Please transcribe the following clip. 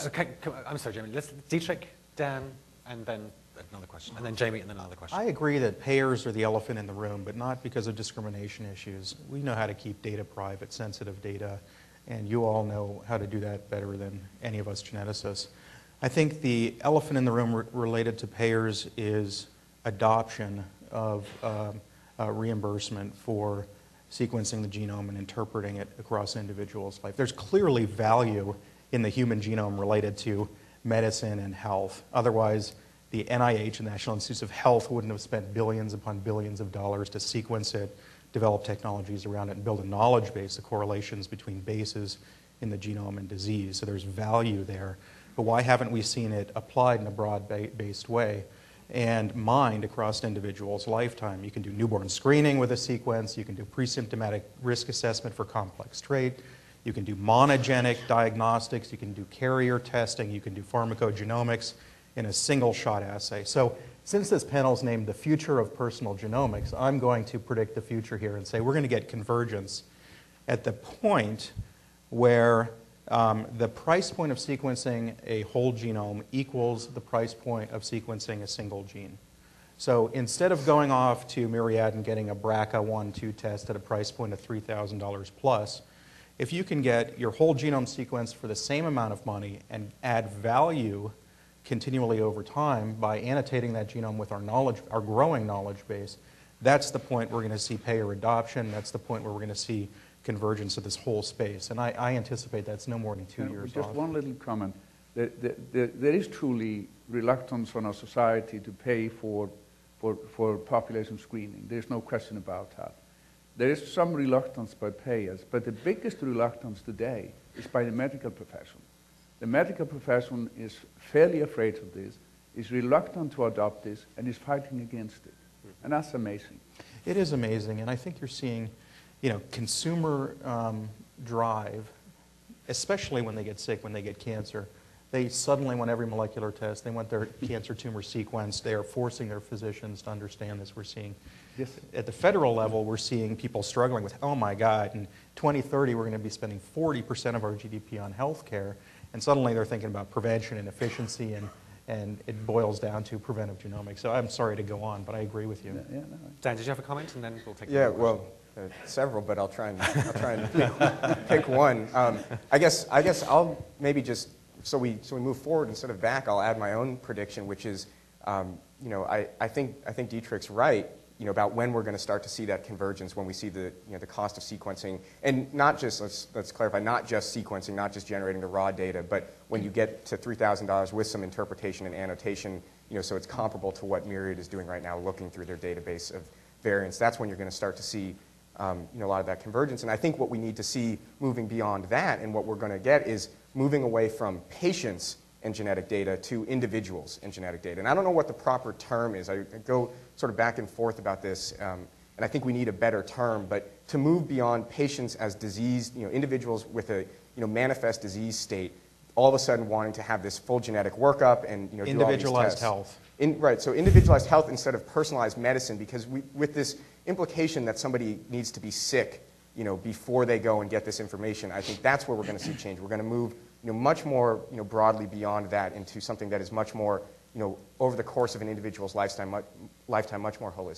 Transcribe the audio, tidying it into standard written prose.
Okay, I'm sorry, Jamie. Let's Dietrich, Dan, and then another question, and then Jamie, and then another question. I agree that payers are the elephant in the room, but not because of discrimination issues. We know how to keep data private, sensitive data, and you all know how to do that better than any of us geneticists. I think the elephant in the room related to payers is adoption of reimbursement for sequencing the genome and interpreting it across individuals' life. There's clearly value in the human genome related to medicine and health. Otherwise, the NIH, the National Institutes of Health, wouldn't have spent billions upon billions of dollars to sequence it, develop technologies around it, and build a knowledge base of correlations between bases in the genome and disease. So there's value there. But why haven't we seen it applied in a broad-based way and mined across individuals' lifetime? You can do newborn screening with a sequence. You can do pre-symptomatic risk assessment for complex trait. You can do monogenic diagnostics. You can do carrier testing. You can do pharmacogenomics in a single-shot assay. So since this panel is named The Future of Personal Genomics, I'm going to predict the future here and say we're going to get convergence at the point where the price point of sequencing a whole genome equals the price point of sequencing a single gene. So instead of going off to Myriad and getting a BRCA1/2 test at a price point of $3,000 plus, if you can get your whole genome sequenced for the same amount of money and add value continually over time by annotating that genome with our knowledge, our growing knowledge base, that's the point we're going to see payer adoption. That's the point where we're going to see convergence of this whole space. And I anticipate that's no more than 2 years just off. one little comment. There is truly reluctance from our society to pay for population screening. There's no question about that. There is some reluctance by payers, but the biggest reluctance today is by the medical profession. The medical profession is fairly afraid of this, is reluctant to adopt this, and is fighting against it. And that's amazing. It is amazing, and I think you're seeing, consumer drive, especially when they get sick, when they get cancer. They suddenly want every molecular test. They want their cancer tumor sequenced. They are forcing their physicians to understand this. We're seeing, yes, at the federal level, we're seeing people struggling with, oh my God, in 2030 we're going to be spending 40% of our GDP on health care, and suddenly they're thinking about prevention and efficiency, and it boils down to preventive genomics. So I'm sorry to go on, but I agree with you. No. Dan, did you have a comment? And then we'll take well, several, but I'll try and pick one. I guess I'll maybe just so we move forward instead of back. I'll add my own prediction, which is, I think Dietrich's right. About when we're going to start to see that convergence, when we see the cost of sequencing, and not just let's clarify, not just sequencing, not just generating the raw data, but when you get to $3,000 with some interpretation and annotation, so it's comparable to what Myriad is doing right now, looking through their database of variants. That's when you're going to start to see a lot of that convergence. And I think what we need to see moving beyond that, and what we're going to get, is moving away from patients and genetic data to individuals and genetic data. And I don't know what the proper term is. I go sort of back and forth about this, and I think we need a better term. But to move beyond patients as diseased, individuals with a manifest disease state, all of a sudden wanting to have this full genetic workup and do individualized health. Right. So individualized health instead of personalized medicine, because with this implication that somebody needs to be sick, before they go and get this information, I think that's where we're going to see change. We're going to move much more broadly beyond that into something that is much more over the course of an individual's lifetime much more holistic.